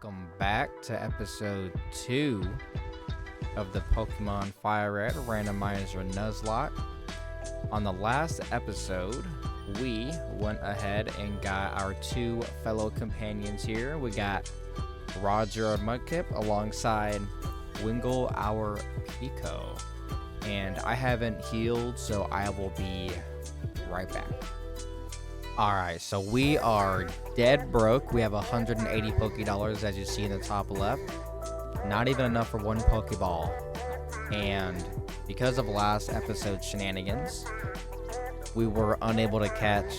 welcome back to episode 2 of the Pokemon Fire Red Randomizer Nuzlocke. On the last episode, we went ahead and got our 2 fellow companions here. We got Roger our Mudkip alongside Wingle our Pico. And I haven't healed, so I will be right back. Alright, so we are dead broke. We have 180 Pokédollars, as you see in the top left. Not even enough for one Pokeball. And because of last episode's shenanigans, we were unable to catch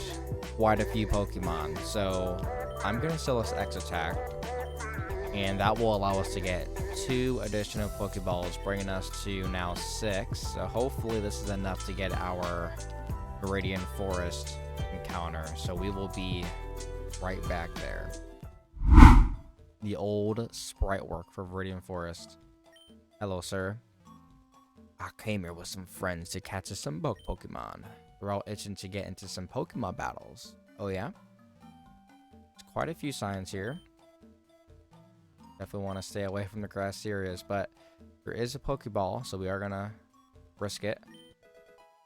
quite a few Pokemon. So I'm going to sell us X Attack, and that will allow us to get 2 additional Pokeballs, bringing us to now 6. So hopefully this is enough to get our Viridian Forest encounter. So we will be right back there. The old sprite work for Viridian Forest. Hello, sir. I came here with some friends to catch some bug Pokemon. We're all itching to get into some Pokemon battles. Oh yeah? There's quite a few signs here. Definitely want to stay away from the grass areas, but there is a Pokeball, so we are gonna risk it.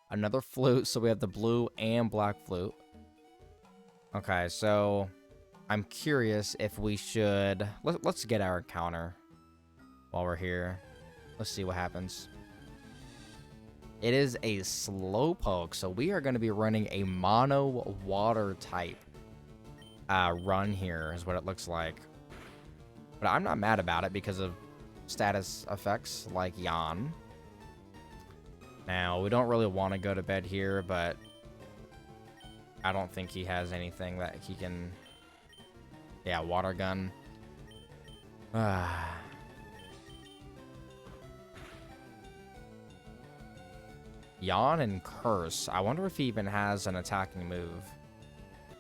Another flute, so we have the blue and black flute. Okay, so I'm curious if we should... Let's get our encounter while we're here. Let's see what happens. It is a Slowpoke, so we are going to be running a mono water type run here, is what it looks like. But I'm not mad about it because of status effects like Yawn. Now, we don't really want to go to bed here, but I don't think he has anything that he can... Yeah, water gun. Yawn and Curse. I wonder if he even has an attacking move.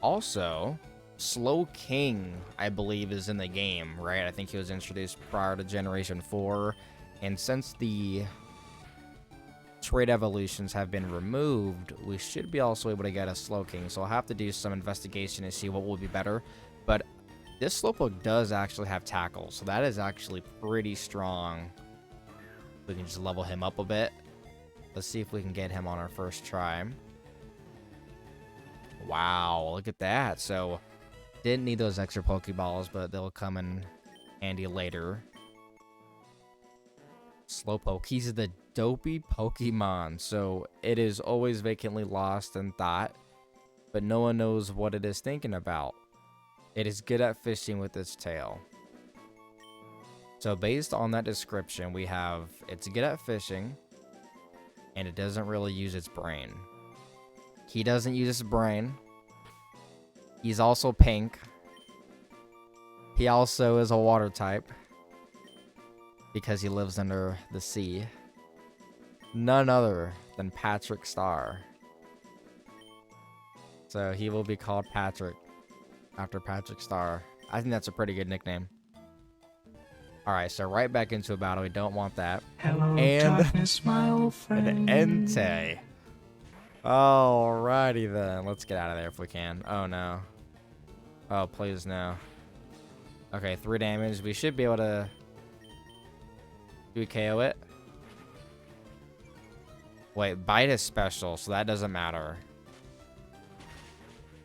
Also, Slow King, I believe, is in the game, right? I think he was introduced prior to Generation 4. And since the trait evolutions have been removed, we should be also able to get a Slow King. So I'll have to do some investigation to see what will be better. But this Slowpoke does actually have Tackle, so that is actually pretty strong. We can just level him up a bit. Let's see if we can get him on our first try. Wow, look at that. So didn't need those extra Pokeballs, but they'll come in handy later. Slowpoke, he's the dopey Pokemon, so it is always vacantly lost in thought, but no one knows what it is thinking about. It is good at fishing with its tail. So based on that description, we have it's good at fishing, and it doesn't really use its brain. He doesn't use his brain. He's also pink. He also is a water type, because he lives under the sea. None other than Patrick Star. So he will be called Patrick after Patrick Star. I think that's a pretty good nickname. Alright, so right back into a battle. We don't want that. Hello, and darkness, my old friend. An Entei. Alrighty then. Let's get out of there if we can. Oh no. Oh, please no. Okay, 3 damage. We should be able to... Do we KO it? Wait, Bite is special, so that doesn't matter.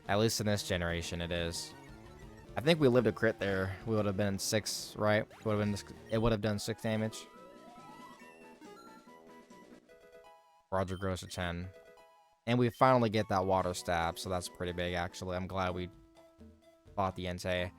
At least in this generation, it is. I think we lived a crit there. We would have been 6, right? It would have done 6 damage. Roger grows to 10. And we finally get that water stab, so that's pretty big, actually. I'm glad we fought the Entei.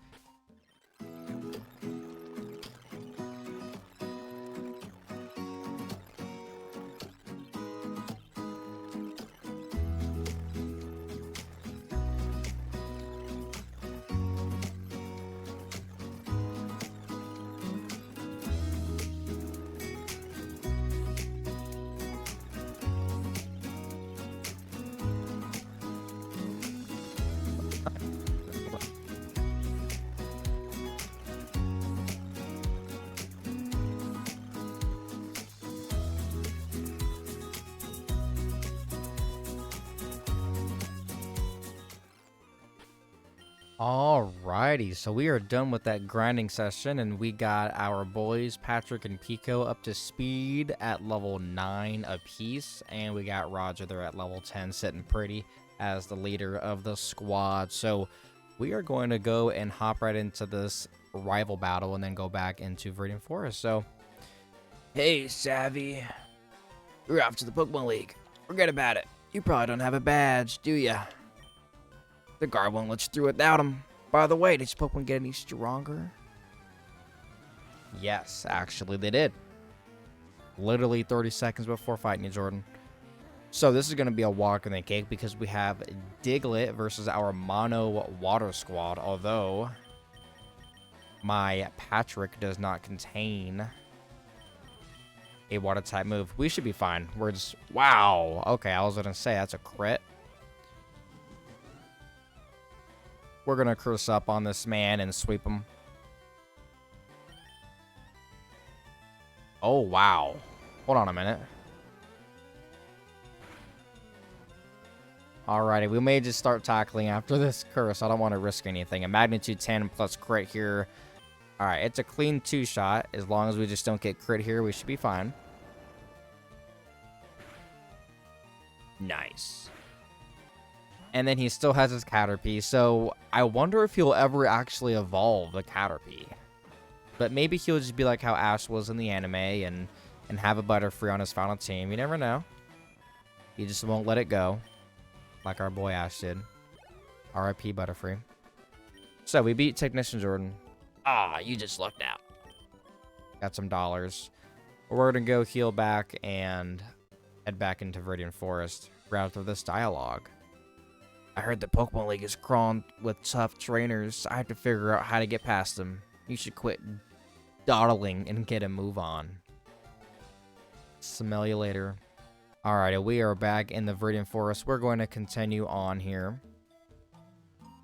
Alrighty, so we are done with that grinding session, and we got our boys Patrick and Pico up to speed at level 9 apiece, and we got Roger there at level 10 sitting pretty as the leader of the squad. So we are going to go and hop right into this rival battle and then go back into Viridian Forest. So, hey Savvy, you're off to the Pokemon League. Forget about it. You probably don't have a badge, do ya? The guard won't let you through without him. By the way, did your Pokemon get any stronger? Yes, actually they did. Literally 30 seconds before fighting you, Jordan. So this is going to be a walk in the cake because we have Diglett versus our Mono Water Squad. Although my Patrick does not contain a water type move. We should be fine. We're just... Wow. Okay, I was going to say that's a crit. We're going to curse up on this man and sweep him. Oh, wow. Hold on a minute. Alrighty, we may just start tackling after this curse. I don't want to risk anything. A magnitude 10 plus crit here. Alright, it's a clean 2-shot. As long as we just don't get crit here, we should be fine. Nice. And then he still has his Caterpie, so I wonder if he'll ever actually evolve the Caterpie. But maybe he'll just be like how Ash was in the anime and have a Butterfree on his final team. You never know. He just won't let it go, like our boy Ash did. RIP Butterfree. So we beat Technician Jordan. Ah, you just lucked out. Got some dollars. We're going to go heal back and head back into Viridian Forest right after this dialogue. I heard the Pokemon League is crawling with tough trainers. I have to figure out how to get past them. You should quit dawdling and get a move on. Smell you later. Alright, we are back in the Viridian Forest. We're going to continue on here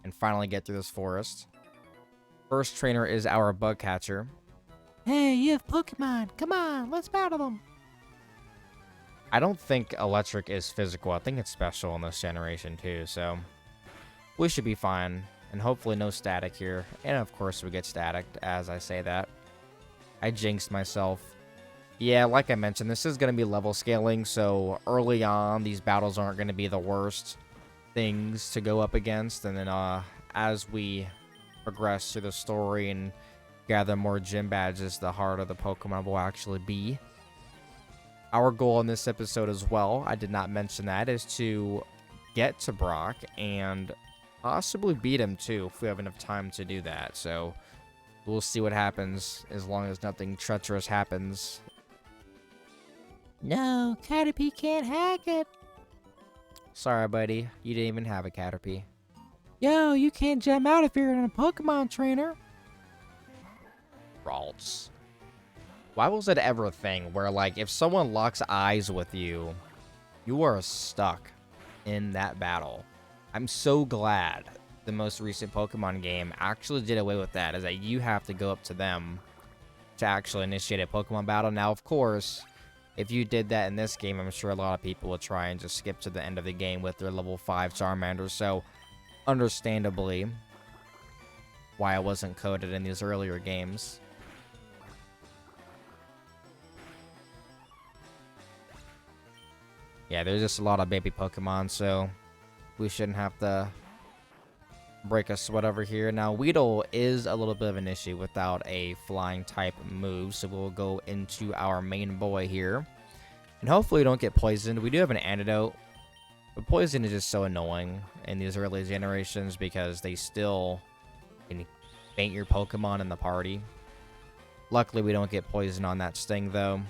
and finally get through this forest. First trainer is our bug catcher. Hey, you have Pokemon. Come on, let's battle them. I don't think electric is physical. I think it's special in this generation too, so we should be fine. And hopefully no static here. And of course we get static as I say that. I jinxed myself. Yeah, like I mentioned, this is going to be level scaling, so early on these battles aren't going to be the worst things to go up against. And then as we progress through the story and gather more gym badges, the harder the Pokemon will actually be. Our goal in this episode as well, I did not mention that, is to get to Brock and possibly beat him too if we have enough time to do that. So we'll see what happens as long as nothing treacherous happens. No, Caterpie can't hack it. Sorry, buddy. You didn't even have a Caterpie. Yo, you can't jam out if you're in a Pokemon trainer. Ralts. Why was it ever a thing where, like, if someone locks eyes with you, you are stuck in that battle? I'm so glad the most recent Pokemon game actually did away with that, is that you have to go up to them to actually initiate a Pokemon battle. Now, of course, if you did that in this game, I'm sure a lot of people would try and just skip to the end of the game with their level 5 Charmander. So, understandably, why it wasn't coded in these earlier games. Yeah, there's just a lot of baby Pokemon, so we shouldn't have to break a sweat over here. Now, Weedle is a little bit of an issue without a flying type move, so we'll go into our main boy here. And hopefully we don't get poisoned. We do have an antidote, but poison is just so annoying in these early generations because they still can faint your Pokemon in the party. Luckily, we don't get poison on that sting, though.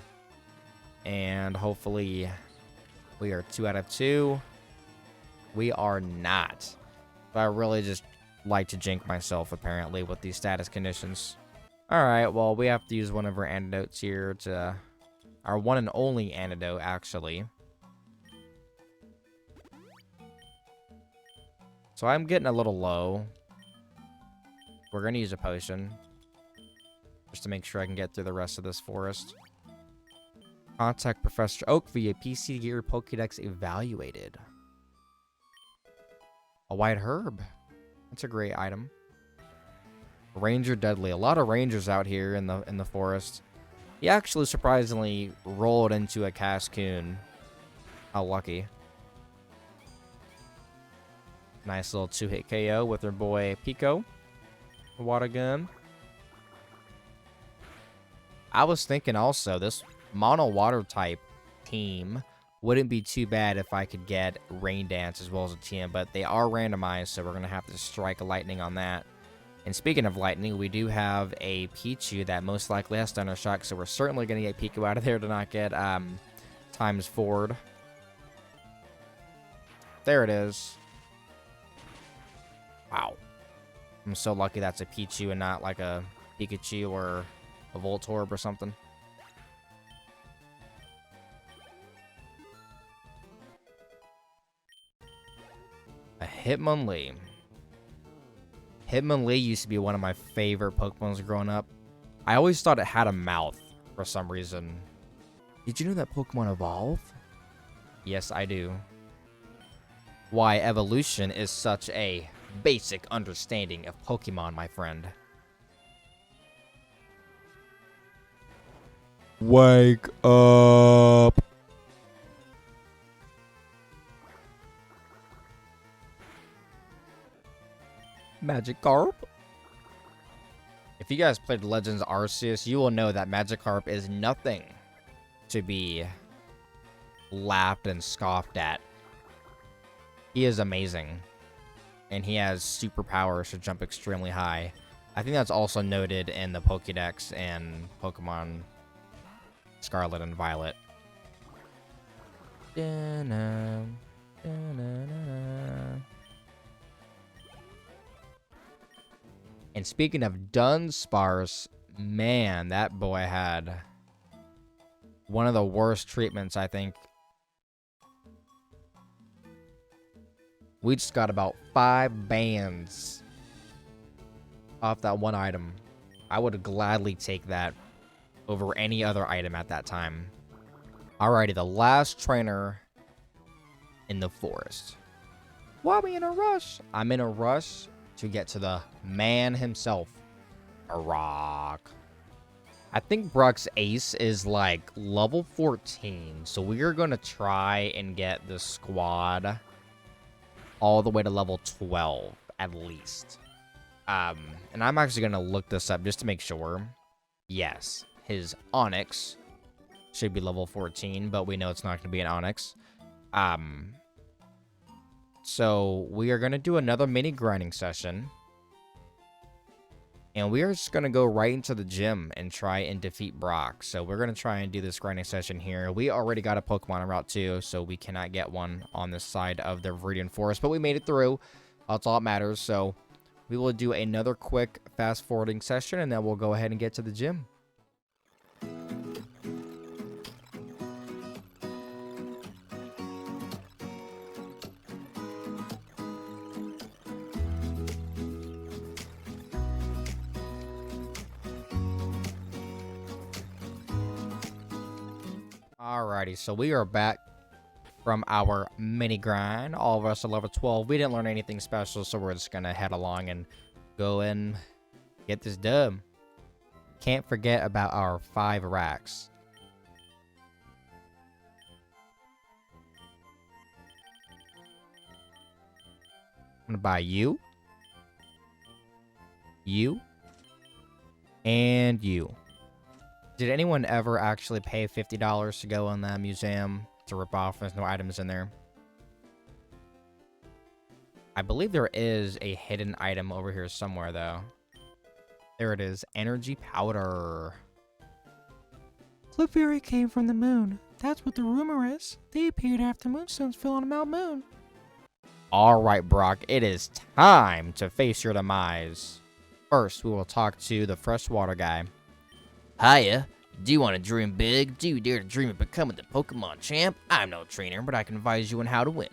And hopefully we are 2 out of 2. We are not. But I really just like to jinx myself, apparently, with these status conditions. Alright, well, we have to use one of our antidotes here to... Our one and only antidote, actually. So I'm getting a little low. We're going to use a potion. Just to make sure I can get through the rest of this forest. Contact Professor Oak via PC to get your Pokédex evaluated. A white herb. It's a great item. Ranger Deadly. A lot of rangers out here in the forest. He actually surprisingly rolled into a Cascoon. How lucky. Nice little 2-hit KO with our boy Pico. Water gun. I was thinking also, this mono water type team wouldn't be too bad if I could get Rain Dance as well as a TM, but they are randomized, so we're going to have to strike a lightning on that. And speaking of lightning, we do have a Pichu that most likely has Thunder Shock, so we're certainly going to get Pico out of there to not get times forward. There it is. Wow. I'm so lucky that's a Pichu and not like a Pikachu or a Voltorb or something. A Hitmonlee. Hitmonlee used to be one of my favorite Pokemons growing up. I always thought it had a mouth for some reason. Did you know that Pokemon evolve? Yes, I do. Why evolution is such a basic understanding of Pokemon, my friend. Wake up. Magikarp. If you guys played Legends Arceus, you will know that Magikarp is nothing to be laughed and scoffed at. He is amazing. And he has superpowers to jump extremely high. I think that's also noted in the Pokédex and Pokemon Scarlet and Violet. Da-na, da-na-na-na. And speaking of Dunsparce, man, that boy had one of the worst treatments, I think. We just got about 5 bands off that one item. I would gladly take that over any other item at that time. Alrighty, the last trainer in the forest. Why are we in a rush? I'm in a rush to get to the man himself, Brock. I think Brock's ace is like level 14, so we are going to try and get the squad all the way to level 12 at least. And I'm actually going to look this up just to make sure. Yes, his Onyx should be level 14, but we know it's not going to be an Onyx. So we are going to do another mini grinding session. And we are just going to go right into the gym and try and defeat Brock. So we're going to try and do this grinding session here. We already got a Pokemon on Route 2, so we cannot get one on this side of the Viridian Forest. But we made it through. That's all that matters. So we will do another quick fast-forwarding session, and then we'll go ahead and get to the gym. Alrighty, so we are back from our mini grind. All of us are level 12. We didn't learn anything special, so we're just gonna head along and go and get this dub. Can't forget about our 5 racks. I'm gonna buy you, and you. Did anyone ever actually pay $50 to go in that museum to rip off? There's no items in there. I believe there is a hidden item over here somewhere, though. There it is. Energy powder. Clefairy came from the moon. That's what the rumor is. They appeared after moonstones fell on Mount Moon. Alright, Brock. It is time to face your demise. First, we will talk to the freshwater guy. Hiya. Do you want to dream big? Do you dare to dream of becoming the Pokemon champ? I'm no trainer, but I can advise you on how to win.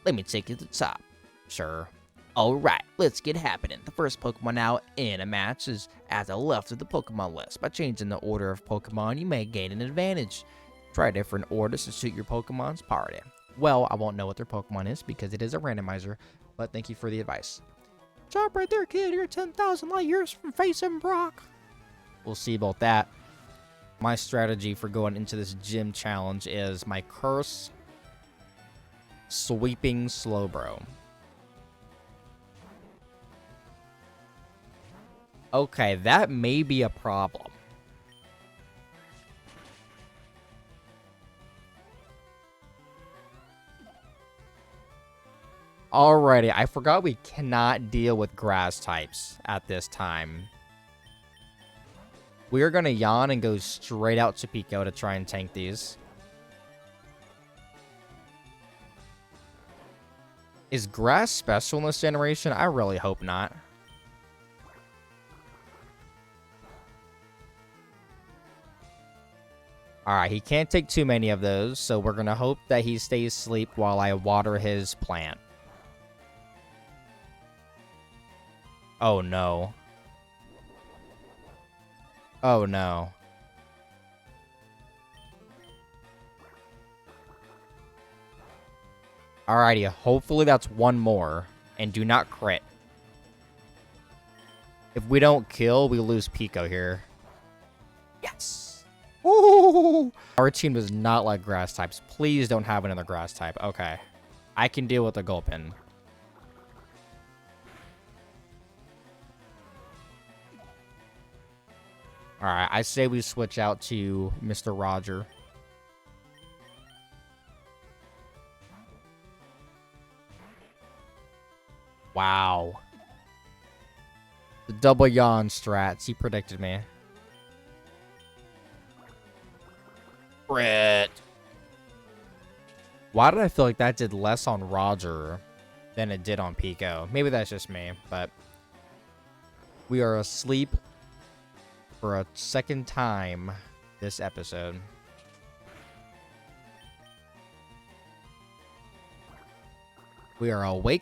Let me take you to the top. Sure. Alright, let's get happening. The first Pokemon out in a match is at the left of the Pokemon list. By changing the order of Pokemon, you may gain an advantage. Try different orders to suit your Pokemon's party. Well, I won't know what their Pokemon is because it is a randomizer, but thank you for the advice. job right there, kid. You're 10,000 light years from facing Brock. We'll see about that. My strategy for going into this gym challenge is my curse, sweeping Slowbro. Okay, that may be a problem. Alrighty, I forgot we cannot deal with grass types at this time. We are going to yawn and go straight out to Pico to try and tank these. Is grass special in this generation? I really hope not. Alright, he can't take too many of those, so we're going to hope that he stays asleep while I water his plant. Oh no. Oh no. Alrighty, hopefully that's one more. And do not crit. If we don't kill, we lose Pico here. Yes! Ooh! Our team does not like grass types. Please don't have another grass type. Okay. I can deal with the Gulpin. Alright, I say we switch out to Mr. Roger. Wow. The double yawn strats. He predicted me. Crit. Why did I feel like that did less on Roger than it did on Pico? Maybe that's just me, but we are asleep for a second time this episode. We are awake.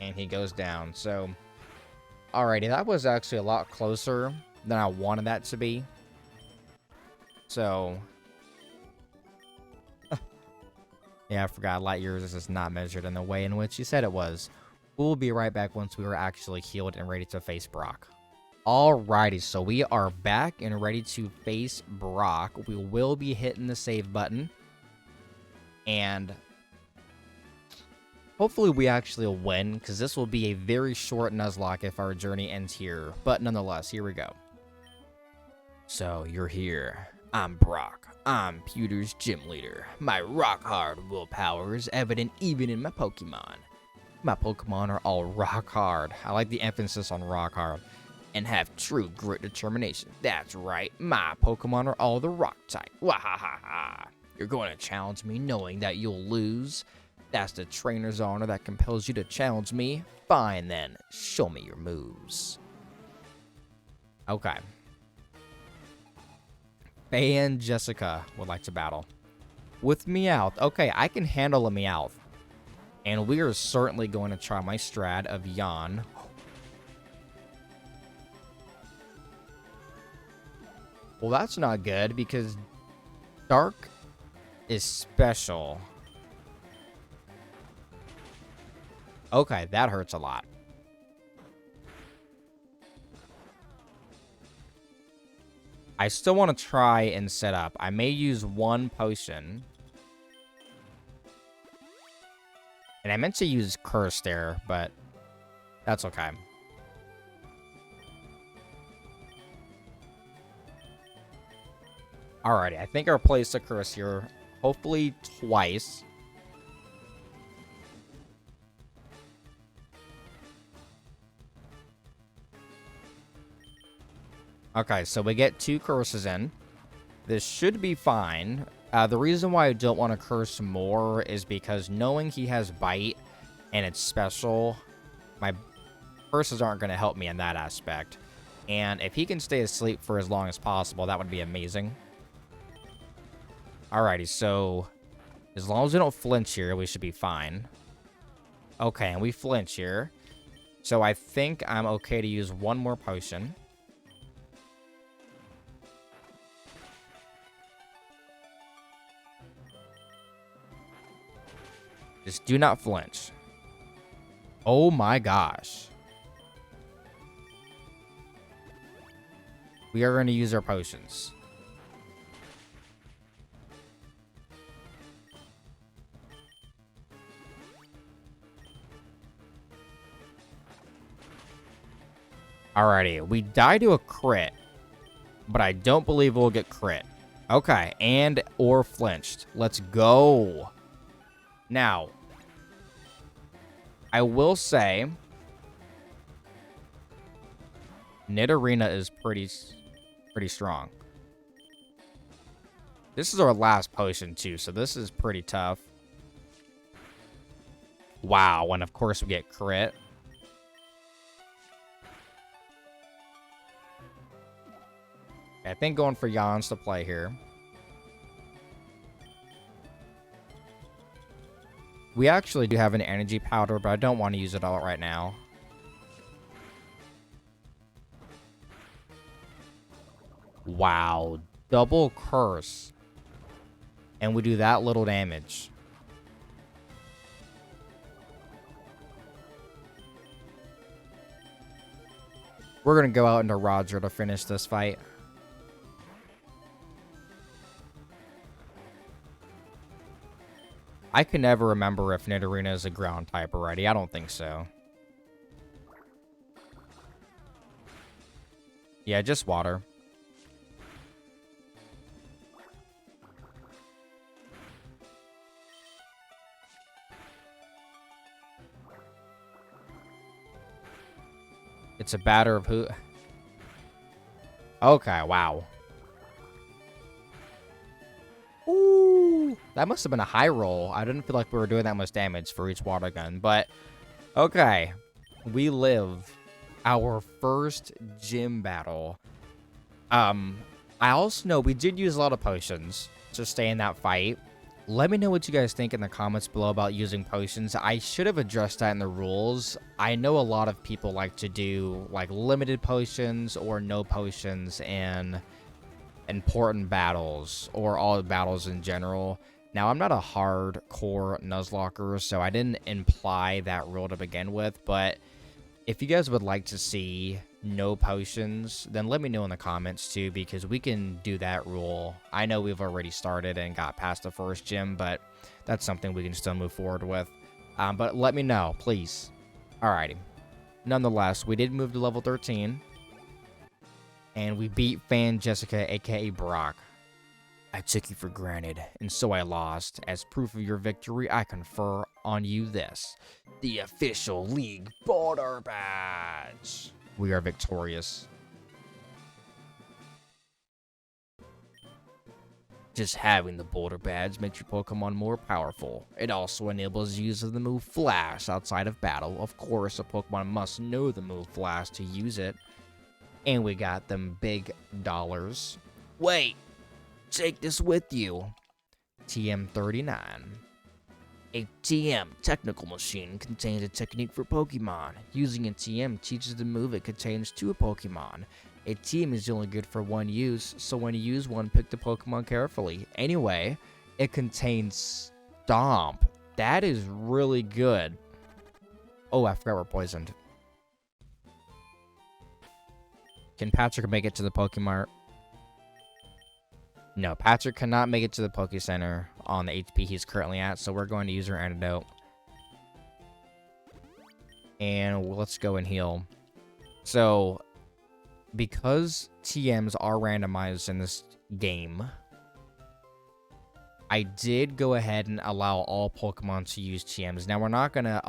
And he goes down. So, alrighty, that was actually a lot closer than I wanted that to be. So, yeah, I forgot light years is not measured in the way in which you said it was. We'll be right back once we are actually healed and ready to face Brock. Alrighty, so we are back and ready to face Brock. We will be hitting the save button. And hopefully we actually win, because this will be a very short Nuzlocke if our journey ends here. But nonetheless, here we go. So, you're here. I'm Brock. I'm Pewter's gym leader. My rock-hard willpower is evident even in my Pokemon. My Pokemon are all rock-hard. I like the emphasis on rock-hard. And have true grit determination. That's right, my Pokemon are all the rock type. Wahahaha. You're going to challenge me knowing that you'll lose? That's the trainer's honor that compels you to challenge me? Fine then, show me your moves. Okay. Faye and Jessica would like to battle. With Meowth. Okay, I can handle a Meowth. And we are certainly going to try my strat of Yawn. Well, that's not good because Dark is special. Okay, that hurts a lot. I still want to try and set up. I may use one potion. And I meant to use Curse there, but that's okay. Alrighty, I think I'll place a Curse here. Hopefully twice. Okay, so we get 2 curses in. This should be fine. The reason why I don't want to curse more is because knowing he has bite and it's special, my curses aren't going to help me in that aspect. And if he can stay asleep for as long as possible, that would be amazing. Alrighty, so as long as we don't flinch here, we should be fine. Okay, and we flinch here. So I think I'm okay to use one more potion. Just do not flinch. Oh my gosh. We are going to use our potions. Alrighty, we died to a crit, but I don't believe we'll get crit. Okay, and or flinched. Let's go. Now, I will say, Nidorina is pretty strong. This is our last potion too, so this is pretty tough. Wow, and of course we get crit. I think going for Yawns to play here. We actually do have an energy powder, but I don't want to use it all right now. Wow, double curse. And we do that little damage. We're going to go out into Roger to finish this fight. I can never remember if Nidorina is a ground type already. I don't think so. Yeah, just water. It's a batter of who? Okay, wow. Ooh, that must have been a high roll. I didn't feel like we were doing that much damage for each water gun, but okay. We live our first gym battle. I also know we did use a lot of potions to stay in that fight. Let me know what you guys think in the comments below about using potions. I should have addressed that in the rules. I know a lot of people like to do like limited potions or no potions in important battles or all battles in general. Now, I'm not a hardcore Nuzlocker, so I didn't imply that rule to begin with, but if you guys would like to see no potions, then let me know in the comments too, because we can do that rule. I know we've already started and got past the first gym, but that's something we can still move forward with. But let me know, please. Alrighty. Nonetheless, we did move to level 13. And we beat Fan Jessica, aka Brock. I took you for granted, and so I lost. As proof of your victory, I confer on you this. The official League Border Badge. We are victorious. Just having the Border Badge makes your Pokemon more powerful. It also enables use of the move Flash outside of battle. Of course, a Pokemon must know the move Flash to use it. And we got them big dollars. Wait, take this with you. TM39. A TM technical machine contains a technique for Pokemon. Using a TM teaches the move it contains to a Pokemon. A TM is only good for one use, so when you use one, pick the Pokemon carefully. Anyway, it contains Stomp. That is really good. Oh, I forgot we're poisoned. Can Patrick make it to the Pokemart? No, Patrick cannot make it to the Poke Center on the HP he's currently at, so we're going to use our antidote. And let's go and heal. So, because TMs are randomized in this game, I did go ahead and allow all Pokemon to use TMs. Now, we're not going to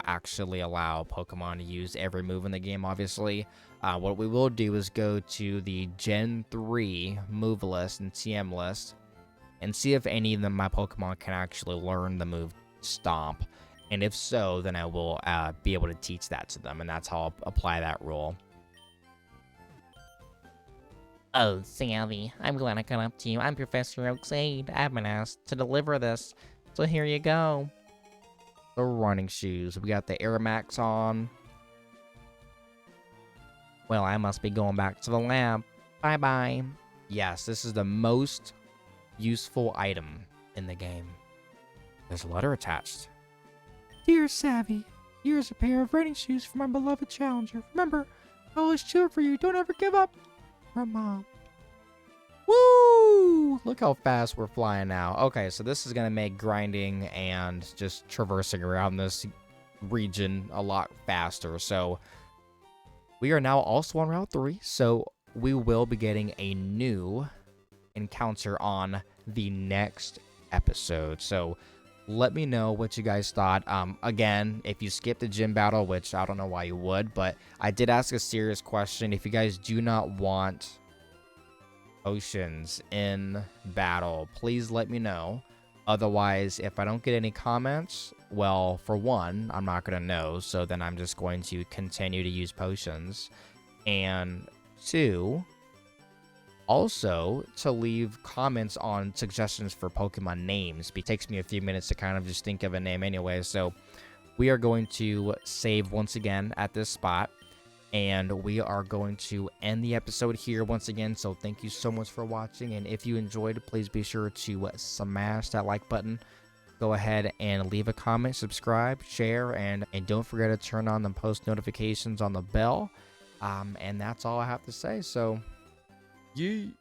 actually allow Pokemon to use every move in the game, obviously. What we will do is go to the Gen 3 move list and TM list and see if any of my Pokemon can actually learn the move Stomp. And if so, then I will be able to teach that to them, and that's how I'll apply that rule. Oh, Savvy, I'm glad I caught up to you. I'm Professor Oaksaid. I've been asked to deliver this, so here you go. The running shoes. We got the Aeromax on. Well, I must be going back to the lab. Bye-bye. Yes, this is the most useful item in the game. There's a letter attached. Dear Savvy, here's a pair of running shoes for my beloved challenger. Remember, I always cheer for you. Don't ever give up. From Mom. Woo! Look how fast we're flying now. Okay, so this is going to make grinding and just traversing around this region a lot faster. So we are now also on Route 3, so we will be getting a new encounter on the next episode. So let me know what you guys thought. Again, if you skipped the gym battle, which I don't know why you would, but I did ask a serious question. If you guys do not want potions in battle, please let me know. Otherwise, if I don't get any comments, well, for one, I'm not going to know, so then I'm just going to continue to use potions. And two, also to leave comments on suggestions for Pokemon names. It takes me a few minutes to kind of just think of a name anyway, so we are going to save once again at this spot. And we are going to end the episode here once again. So thank you so much for watching. And if you enjoyed, please be sure to smash that like button. Go ahead and leave a comment, subscribe, share, and don't forget to turn on the post notifications on the bell. And that's all I have to say. So, yee.